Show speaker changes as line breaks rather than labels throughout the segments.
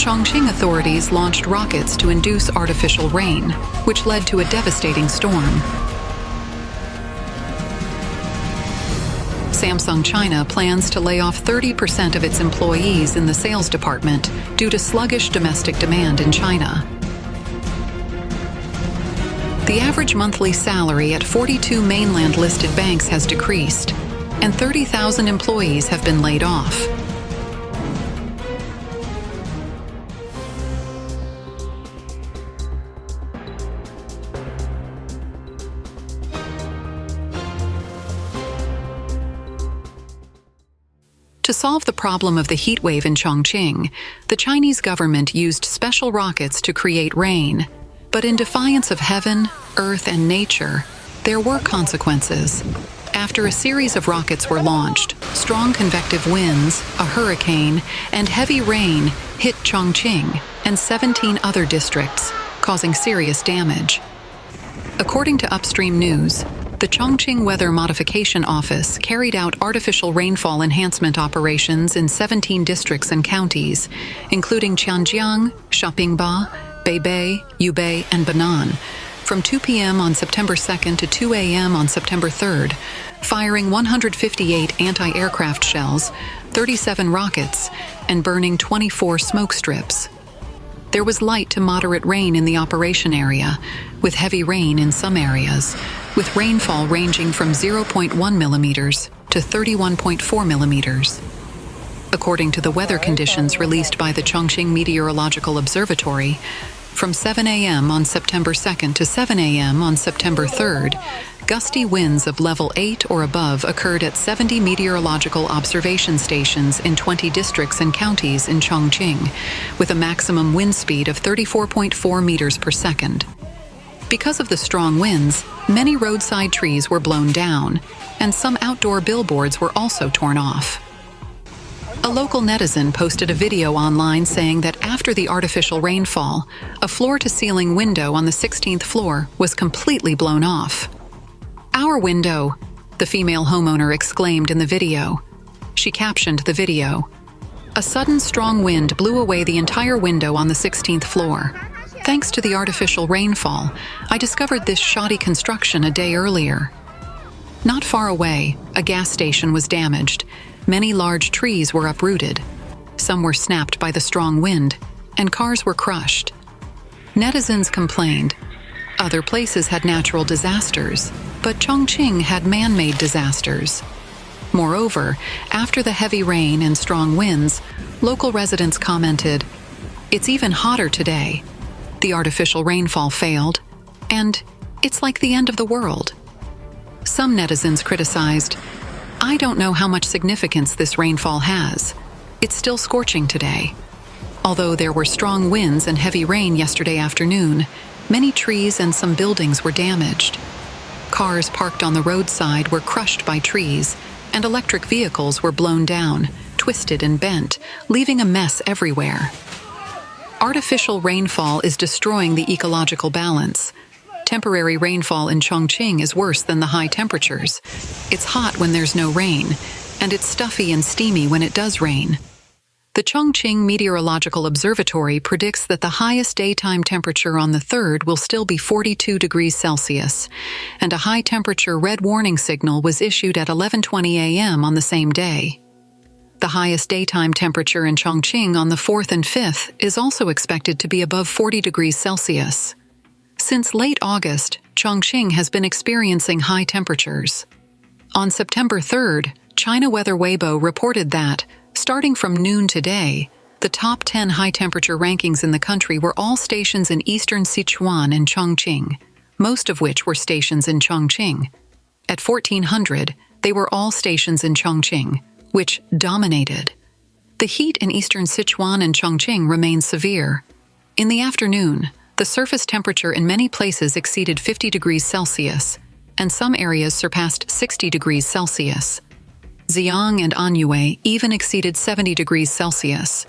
Chongqing authorities launched rockets to induce artificial rain, which led to a devastating storm. Samsung China plans to lay off 30% of its employees in the sales department due to sluggish domestic demand in China. The average monthly salary at 42 mainland-listed banks has decreased, and 30,000 employees have been laid off. To solve the problem of the heat wave in Chongqing, the Chinese government used special rockets to create rain. But in defiance of heaven, earth, and nature, there were consequences. After a series of rockets were launched, strong convective winds, a hurricane, and heavy rain hit Chongqing and 17 other districts, causing serious damage. According to upstream news, the Chongqing Weather Modification Office carried out artificial rainfall enhancement operations in 17 districts and counties, including Qianjiang, Shapingba, Beibei, Yubei, and Banan, from 2 p.m. on September 2nd to 2 a.m. on September 3rd, firing 158 anti-aircraft shells, 37 rockets, and burning 24 smoke strips. There was light to moderate rain in the operation area, with heavy rain in some areas, with rainfall ranging from 0.1 millimeters to 31.4 millimeters. According to the weather conditions released by the Chongqing Meteorological Observatory, from 7 a.m. on September 2nd to 7 a.m. on September 3rd, gusty winds of level 8 or above occurred at 70 meteorological observation stations in 20 districts and counties in Chongqing, with a maximum wind speed of 34.4 meters per second. Because of the strong winds, many roadside trees were blown down, and some outdoor billboards were also torn off. A local netizen posted a video online saying that after the artificial rainfall, a floor-to-ceiling window on the 16th floor was completely blown off. "Our window," the female homeowner exclaimed in the video. She captioned the video, "A sudden strong wind blew away the entire window on the 16th floor. Thanks to the artificial rainfall, I discovered this shoddy construction a day earlier." Not far away, a gas station was damaged. Many large trees were uprooted. Some were snapped by the strong wind, and cars were crushed. Netizens complained. Other places had natural disasters, but Chongqing had man-made disasters. Moreover, after the heavy rain and strong winds, local residents commented, "It's even hotter today. The artificial rainfall failed, and it's like the end of the world." Some netizens criticized, "I don't know how much significance this rainfall has. It's still scorching today." Although there were strong winds and heavy rain yesterday afternoon, many trees and some buildings were damaged. Cars parked on the roadside were crushed by trees, and electric vehicles were blown down, twisted and bent, leaving a mess everywhere. Artificial rainfall is destroying the ecological balance. Temporary rainfall in Chongqing is worse than the high temperatures. It's hot when there's no rain, and it's stuffy and steamy when it does rain. The Chongqing Meteorological Observatory predicts that the highest daytime temperature on the 3rd will still be 42 degrees Celsius, and a high-temperature red warning signal was issued at 11:20 a.m. on the same day. The highest daytime temperature in Chongqing on the 4th and 5th is also expected to be above 40 degrees Celsius. Since late August, Chongqing has been experiencing high temperatures. On September 3rd, China Weather Weibo reported that, starting from noon today, the top 10 high-temperature rankings in the country were all stations in eastern Sichuan and Chongqing, most of which were stations in Chongqing. At 1400, they were all stations in Chongqing, which dominated. The heat in eastern Sichuan and Chongqing remains severe. In the afternoon, the surface temperature in many places exceeded 50 degrees Celsius, and some areas surpassed 60 degrees Celsius. Xi'an and Anhui even exceeded 70 degrees Celsius.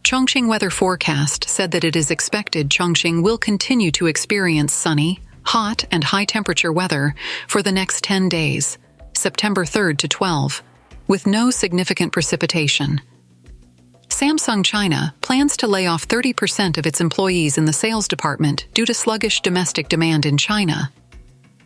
Chongqing Weather Forecast said that it is expected Chongqing will continue to experience sunny, hot, and high-temperature weather for the next 10 days, September 3rd to 12, with no significant precipitation. Samsung China plans to lay off 30% of its employees in the sales department due to sluggish domestic demand in China.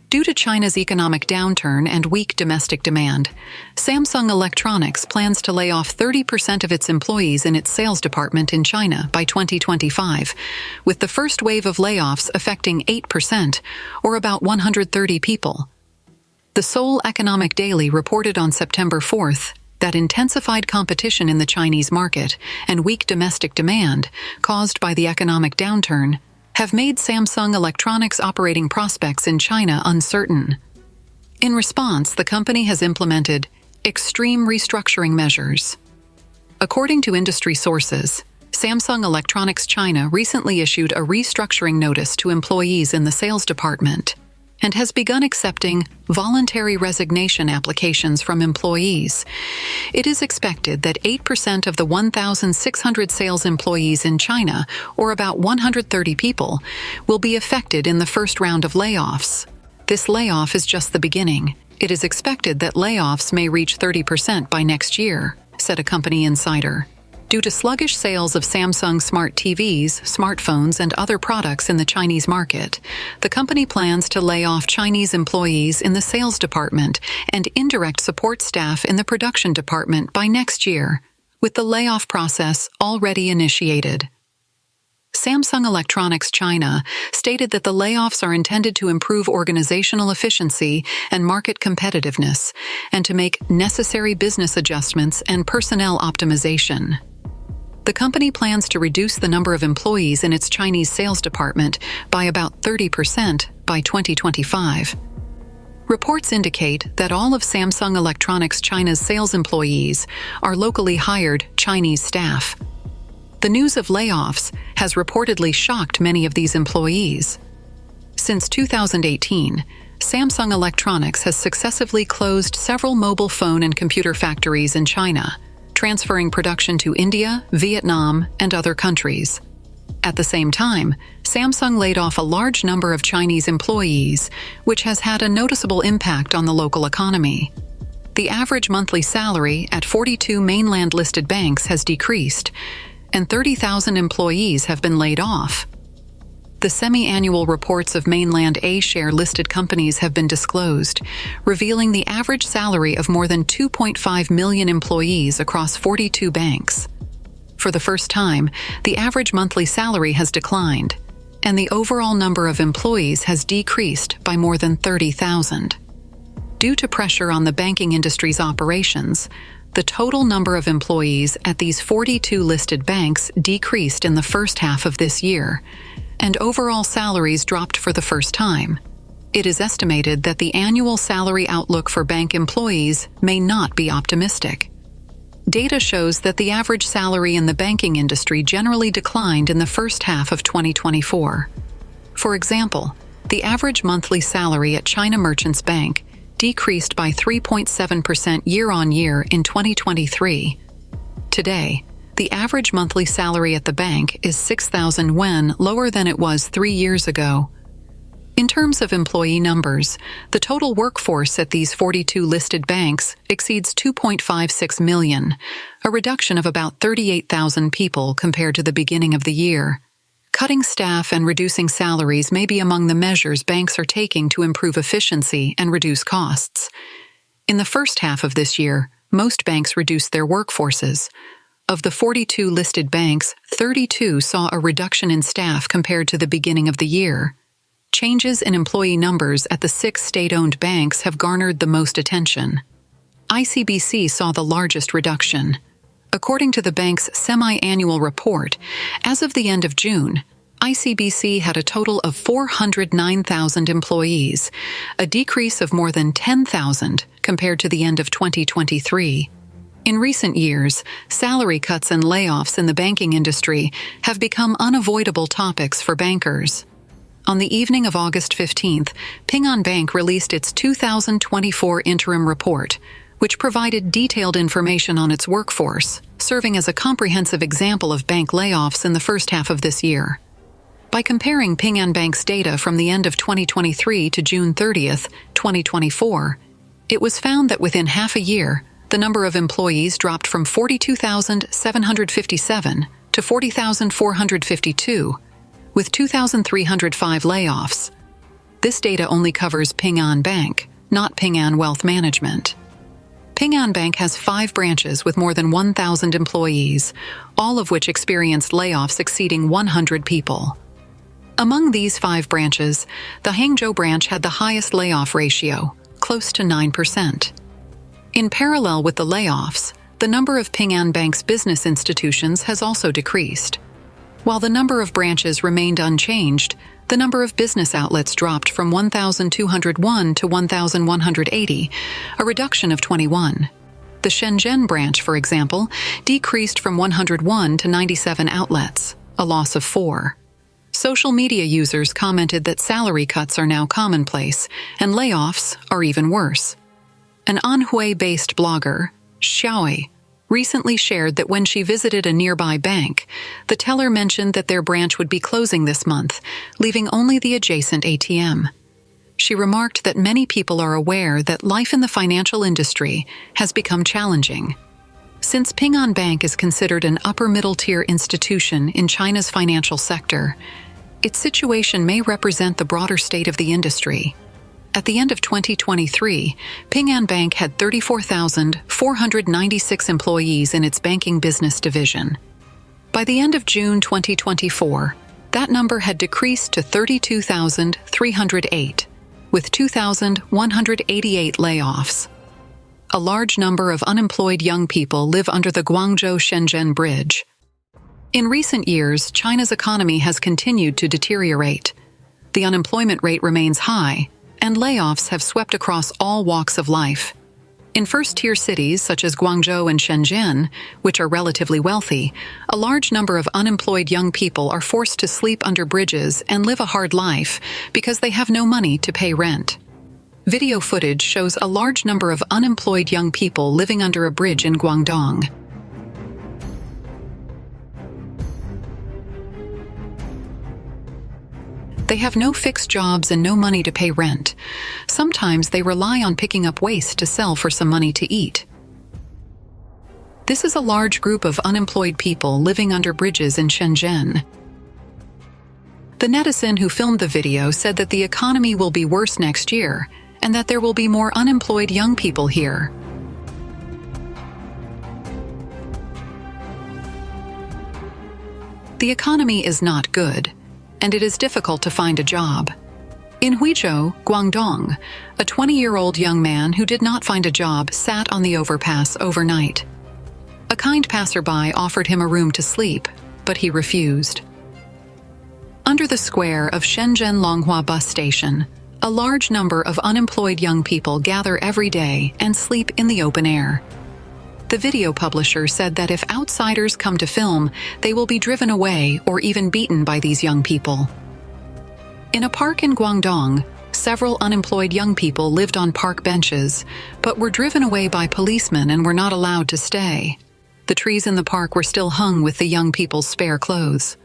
Due to China's economic downturn and weak domestic demand, Samsung Electronics plans to lay off 30% of its employees in its sales department in China by 2025, with the first wave of layoffs affecting 8%, or about 130 people. The Seoul Economic Daily reported on September 4th that intensified competition in the Chinese market and weak domestic demand, caused by the economic downturn, have made Samsung Electronics' operating prospects in China uncertain. In response, the company has implemented extreme restructuring measures. According to industry sources, Samsung Electronics China recently issued a restructuring notice to employees in the sales department and has begun accepting voluntary resignation applications from employees. It is expected that 8% of the 1,600 sales employees in China, or about 130 people, will be affected in the first round of layoffs. This layoff is just the beginning. It is expected that layoffs may reach 30% by next year, said a company insider. Due to sluggish sales of Samsung smart TVs, smartphones, and other products in the Chinese market, the company plans to lay off Chinese employees in the sales department and indirect support staff in the production department by next year, with the layoff process already initiated. Samsung Electronics China stated that the layoffs are intended to improve organizational efficiency and market competitiveness, and to make necessary business adjustments and personnel optimization. The company plans to reduce the number of employees in its Chinese sales department by about 30% by 2025. Reports indicate that all of Samsung Electronics China's sales employees are locally hired Chinese staff. The news of layoffs has reportedly shocked many of these employees. Since 2018, Samsung Electronics has successively closed several mobile phone and computer factories in China, transferring production to India, Vietnam, and other countries. At the same time, Samsung laid off a large number of Chinese employees, which has had a noticeable impact on the local economy. The average monthly salary at 42 mainland-listed banks has decreased, and 30,000 employees have been laid off. The semi-annual reports of mainland A-share listed companies have been disclosed, revealing the average salary of more than 2.5 million employees across 42 banks. For the first time, the average monthly salary has declined, and the overall number of employees has decreased by more than 30,000. Due to pressure on the banking industry's operations, the total number of employees at these 42 listed banks decreased in the first half of this year, and overall salaries dropped for the first time. It is estimated that the annual salary outlook for bank employees may not be optimistic. Data shows that the average salary in the banking industry generally declined in the first half of 2024. For example, the average monthly salary at China Merchants Bank decreased by 3.7% year-on-year in 2023. Today, the average monthly salary at the bank is 6,000 yuan, lower than it was 3 years ago. In terms of employee numbers, the total workforce at these 42 listed banks exceeds 2.56 million, a reduction of about 38,000 people compared to the beginning of the year. Cutting staff and reducing salaries may be among the measures banks are taking to improve efficiency and reduce costs. In the first half of this year, most banks reduced their workforces. Of the 42 listed banks, 32 saw a reduction in staff compared to the beginning of the year. Changes in employee numbers at the 6 state-owned banks have garnered the most attention. ICBC saw the largest reduction. According to the bank's semi-annual report, as of the end of June, ICBC had a total of 409,000 employees, a decrease of more than 10,000 compared to the end of 2023. In recent years, salary cuts and layoffs in the banking industry have become unavoidable topics for bankers. On the evening of August 15th, Ping An Bank released its 2024 interim report, which provided detailed information on its workforce, serving as a comprehensive example of bank layoffs in the first half of this year. By comparing Ping An Bank's data from the end of 2023 to June 30th, 2024, it was found that within half a year, the number of employees dropped from 42,757 to 40,452, with 2,305 layoffs. This data only covers Ping An Bank, not Ping An Wealth Management. Ping An Bank has 5 branches with more than 1,000 employees, all of which experienced layoffs exceeding 100 people. Among these 5 branches, the Hangzhou branch had the highest layoff ratio, close to 9%. In parallel with the layoffs, the number of Ping An Bank's business institutions has also decreased. While the number of branches remained unchanged, the number of business outlets dropped from 1,201 to 1,180, a reduction of 21. The Shenzhen branch, for example, decreased from 101 to 97 outlets, a loss of 4. Social media users commented that salary cuts are now commonplace, and layoffs are even worse. An Anhui-based blogger, Xi'an, recently shared that when she visited a nearby bank, the teller mentioned that their branch would be closing this month, leaving only the adjacent ATM. She remarked that many people are aware that life in the financial industry has become challenging. Since Ping An Bank is considered an upper-middle-tier institution in China's financial sector, its situation may represent the broader state of the industry. At the end of 2023, Ping An Bank had 34,496 employees in its banking business division. By the end of June 2024, that number had decreased to 32,308, with 2,188 layoffs. A large number of unemployed young people live under the Guangzhou Shenzhen bridge. In recent years, China's economy has continued to deteriorate. The unemployment rate remains high, and layoffs have swept across all walks of life. In first-tier cities such as Guangzhou and Shenzhen, which are relatively wealthy, a large number of unemployed young people are forced to sleep under bridges and live a hard life because they have no money to pay rent. Video footage shows a large number of unemployed young people living under a bridge in Guangdong. They have no fixed jobs and no money to pay rent. Sometimes they rely on picking up waste to sell for some money to eat. This is a large group of unemployed people living under bridges in Shenzhen. The netizen who filmed the video said that the economy will be worse next year and that there will be more unemployed young people here. The economy is not good, and it is difficult to find a job. In Huizhou, Guangdong, a 20-year-old young man who did not find a job sat on the overpass overnight. A kind passerby offered him a room to sleep, but he refused. Under the square of Shenzhen Longhua bus station, a large number of unemployed young people gather every day and sleep in the open air. The video publisher said that if outsiders come to film, they will be driven away or even beaten by these young people. In a park in Guangdong, several unemployed young people lived on park benches, but were driven away by policemen and were not allowed to stay. The trees in the park were still hung with the young people's spare clothes.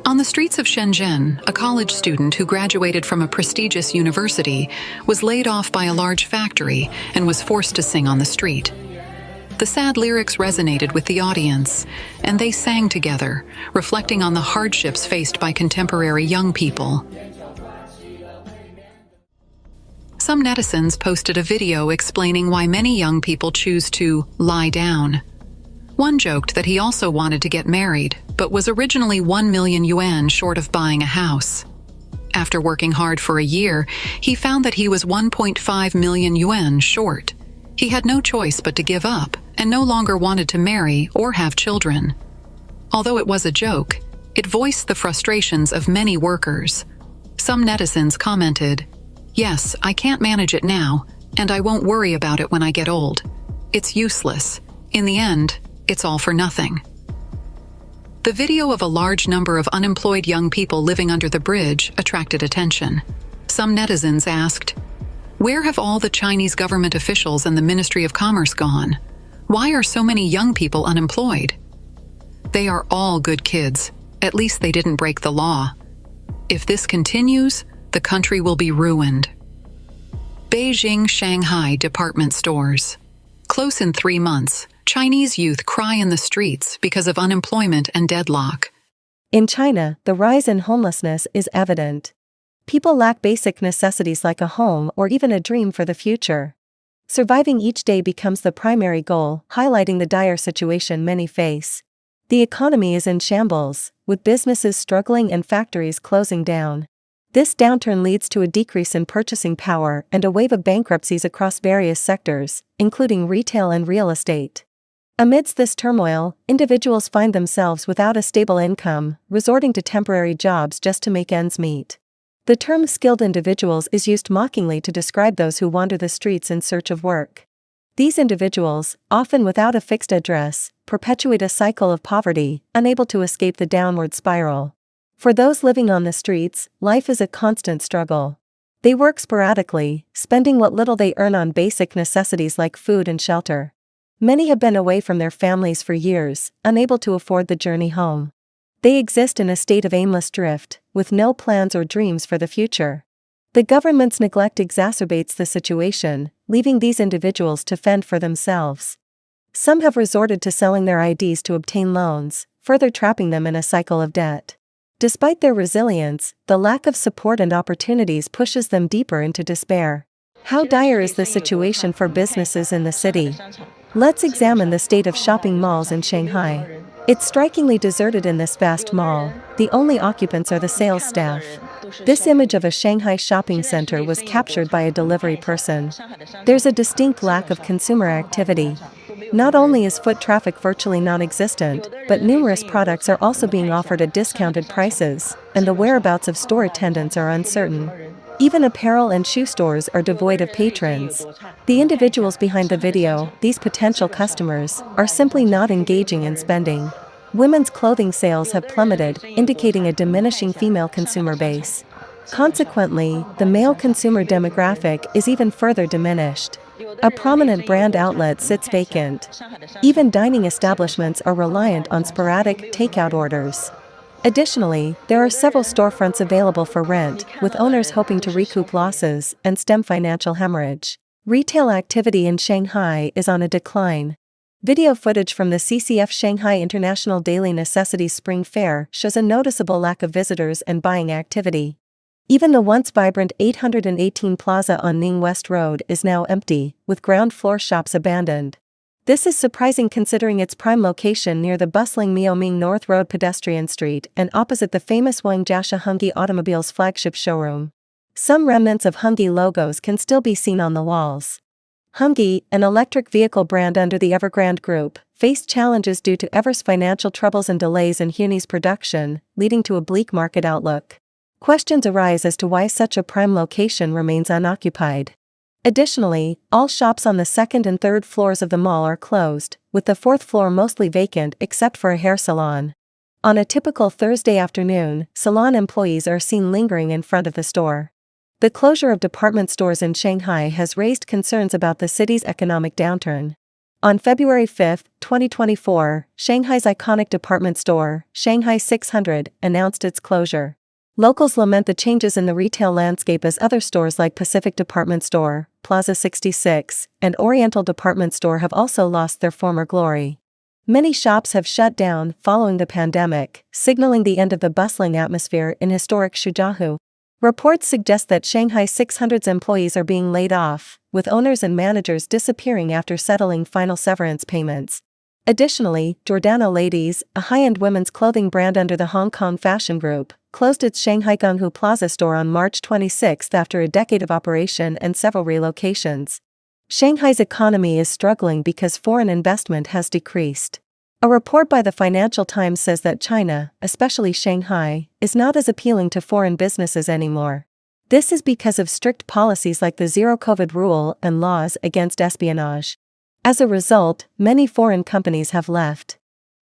On the streets of Shenzhen, a college student who graduated from a prestigious university was laid off by a large factory and was forced to sing on the street. The sad lyrics resonated with the audience, and they sang together, reflecting on the hardships faced by contemporary young people. Some netizens posted a video explaining why many young people choose to lie down. One joked that he also wanted to get married, but was originally 1 million yuan short of buying a house. After working hard for a year, he found that he was 1.5 million yuan short. He had no choice but to give up and no longer wanted to marry or have children. Although it was a joke, it voiced the frustrations of many workers. Some netizens commented, "Yes, I can't manage it now, and I won't worry about it when I get old. It's useless. In the end, it's all for nothing." The video of a large number of unemployed young people living under the bridge attracted attention. Some netizens asked, "Where have all the Chinese government officials and the Ministry of Commerce gone? Why are so many young people unemployed? They are all good kids. At least they didn't break the law. If this continues, the country will be ruined." Beijing, Shanghai department stores. Close in 3 months, Chinese youth cry in the streets because of unemployment and deadlock.
In China, the rise in homelessness is evident. People lack basic necessities like a home or even a dream for the future. Surviving each day becomes the primary goal, highlighting the dire situation many face. The economy is in shambles, with businesses struggling and factories closing down. This downturn leads to a decrease in purchasing power and a wave of bankruptcies across various sectors, including retail and real estate. Amidst this turmoil, individuals find themselves without a stable income, resorting to temporary jobs just to make ends meet. The term skilled individuals is used mockingly to describe those who wander the streets in search of work. These individuals, often without a fixed address, perpetuate a cycle of poverty, unable to escape the downward spiral. For those living on the streets, life is a constant struggle. They work sporadically, spending what little they earn on basic necessities like food and shelter. Many have been away from their families for years, unable to afford the journey home. They exist in a state of aimless drift, with no plans or dreams for the future. The government's neglect exacerbates the situation, leaving these individuals to fend for themselves. Some have resorted to selling their IDs to obtain loans, further trapping them in a cycle of debt. Despite their resilience, the lack of support and opportunities pushes them deeper into despair. How dire is the situation for businesses in the city? Let's examine the state of shopping malls in Shanghai. It's strikingly deserted in this vast mall. The only occupants are the sales staff. This image of a Shanghai shopping center was captured by a delivery person. There's a distinct lack of consumer activity. Not only is foot traffic virtually non-existent, but numerous products are also being offered at discounted prices, and the whereabouts of store attendants are uncertain. Even apparel and shoe stores are devoid of patrons. The individuals behind the video, these potential customers, are simply not engaging in spending. Women's clothing sales have plummeted, indicating a diminishing female consumer base. Consequently, the male consumer demographic is even further diminished. A prominent brand outlet sits vacant. Even dining establishments are reliant on sporadic takeout orders. Additionally, there are several storefronts available for rent, with owners hoping to recoup losses and stem financial hemorrhage. Retail activity in Shanghai is on a decline. Video footage from the CCF Shanghai International Daily Necessities Spring Fair shows a noticeable lack of visitors and buying activity. Even the once vibrant 818 Plaza on Ning West Road is now empty, with ground floor shops abandoned. This is surprising considering its prime location near the bustling Miaoming North Road pedestrian street and opposite the famous Guangzhou Shenzhen Automobiles flagship showroom. Some remnants of Hongyi logos can still be seen on the walls. Hongyi, an electric vehicle brand under the Evergrande Group, faced challenges due to Ever's financial troubles and delays in Hyundai's production, leading to a bleak market outlook. Questions arise as to why such a prime location remains unoccupied. Additionally, all shops on the second and third floors of the mall are closed, with the fourth floor mostly vacant except for a hair salon. On a typical Thursday afternoon, salon employees are seen lingering in front of the store. The closure of department stores in Shanghai has raised concerns about the city's economic downturn. On February 5, 2024, Shanghai's iconic department store, Shanghai 600, announced its closure. Locals lament the changes in the retail landscape as other stores like Pacific Department Store, Plaza 66, and Oriental Department Store have also lost their former glory. Many shops have shut down following the pandemic, signaling the end of the bustling atmosphere in historic Suzhou. Reports suggest that Shanghai 600's employees are being laid off, with owners and managers disappearing after settling final severance payments. Additionally, Giordano Ladies, a high-end women's clothing brand under the Hong Kong fashion group, closed its Shanghai Guangzhou Plaza store on March 26 after a decade of operation and several relocations. Shanghai's economy is struggling because foreign investment has decreased. A report by the Financial Times says that China, especially Shanghai, is not as appealing to foreign businesses anymore. This is because of strict policies like the Zero-COVID rule and laws against espionage. As a result, many foreign companies have left.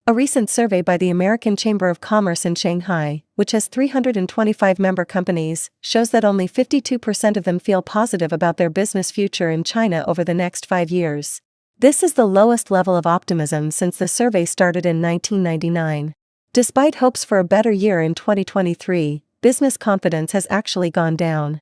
A recent survey by the American Chamber of Commerce in Shanghai, which has 325 member companies, shows that only 52% of them feel positive about their business future in China over the next 5 years. This is the lowest level of optimism since the survey started in 1999. Despite hopes for a better year in 2023, business confidence has actually gone down.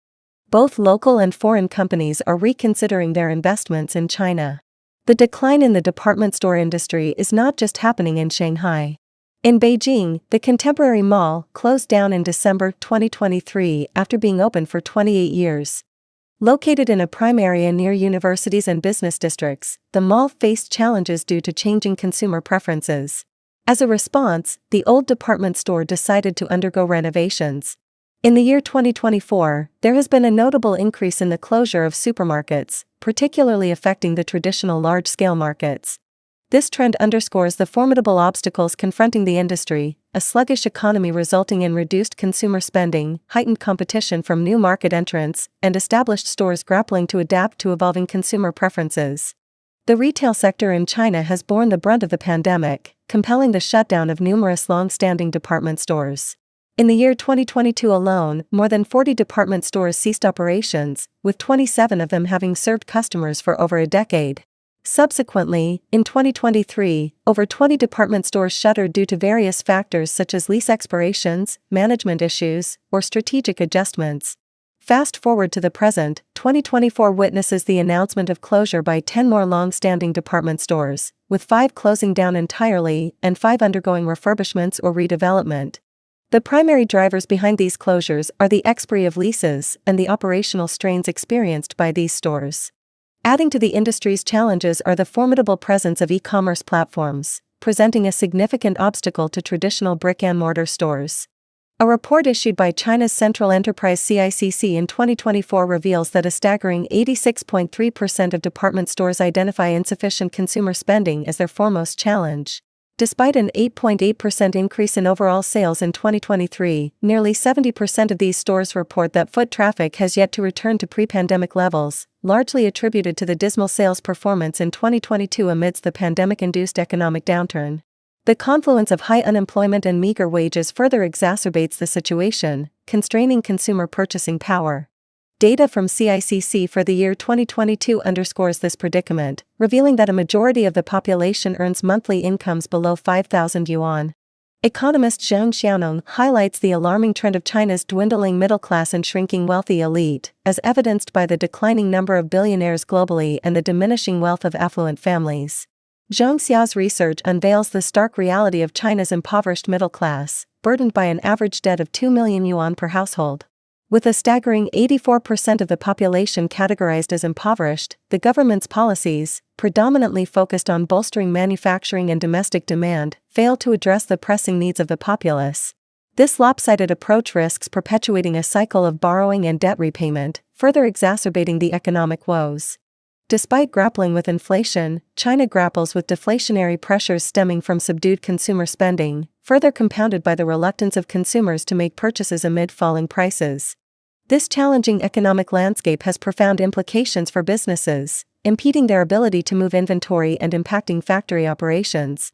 Both local and foreign companies are reconsidering their investments in China. The decline in the department store industry is not just happening in Shanghai. In Beijing, the Contemporary Mall closed down in December 2023 after being open for 28 years. Located in a prime area near universities and business districts, the mall faced challenges due to changing consumer preferences. As a response, the old department store decided to undergo renovations. In the year 2024, there has been a notable increase in the closure of supermarkets, particularly affecting the traditional large-scale markets. This trend underscores the formidable obstacles confronting the industry: a sluggish economy resulting in reduced consumer spending, heightened competition from new market entrants, and established stores grappling to adapt to evolving consumer preferences. The retail sector in China has borne the brunt of the pandemic, compelling the shutdown of numerous long-standing department stores. In the year 2022 alone, more than 40 department stores ceased operations, with 27 of them having served customers for over a decade. Subsequently, in 2023, over 20 department stores shuttered due to various factors such as lease expirations, management issues, or strategic adjustments. Fast forward to the present, 2024 witnesses the announcement of closure by 10 more long-standing department stores, with 5 closing down entirely and 5 undergoing refurbishments or redevelopment. The primary drivers behind these closures are the expiry of leases and the operational strains experienced by these stores. Adding to the industry's challenges are the formidable presence of e-commerce platforms, presenting a significant obstacle to traditional brick-and-mortar stores. A report issued by China's Central Enterprise CICC in 2024 reveals that a staggering 86.3% of department stores identify insufficient consumer spending as their foremost challenge. Despite an 8.8% increase in overall sales in 2023, nearly 70% of these stores report that foot traffic has yet to return to pre-pandemic levels, largely attributed to the dismal sales performance in 2022 amidst the pandemic-induced economic downturn. The confluence of high unemployment and meager wages further exacerbates the situation, constraining consumer purchasing power. Data from CICC for the year 2022 underscores this predicament, revealing that a majority of the population earns monthly incomes below 5,000 yuan. Economist Zhang Xiaonan highlights the alarming trend of China's dwindling middle class and shrinking wealthy elite, as evidenced by the declining number of billionaires globally and the diminishing wealth of affluent families. Zhang Xiao's research unveils the stark reality of China's impoverished middle class, burdened by an average debt of 2 million yuan per household. With a staggering 84% of the population categorized as impoverished, the government's policies, predominantly focused on bolstering manufacturing and domestic demand, fail to address the pressing needs of the populace. This lopsided approach risks perpetuating a cycle of borrowing and debt repayment, further exacerbating the economic woes. Despite grappling with inflation, China grapples with deflationary pressures stemming from subdued consumer spending, further compounded by the reluctance of consumers to make purchases amid falling prices. This challenging economic landscape has profound implications for businesses, impeding their ability to move inventory and impacting factory operations.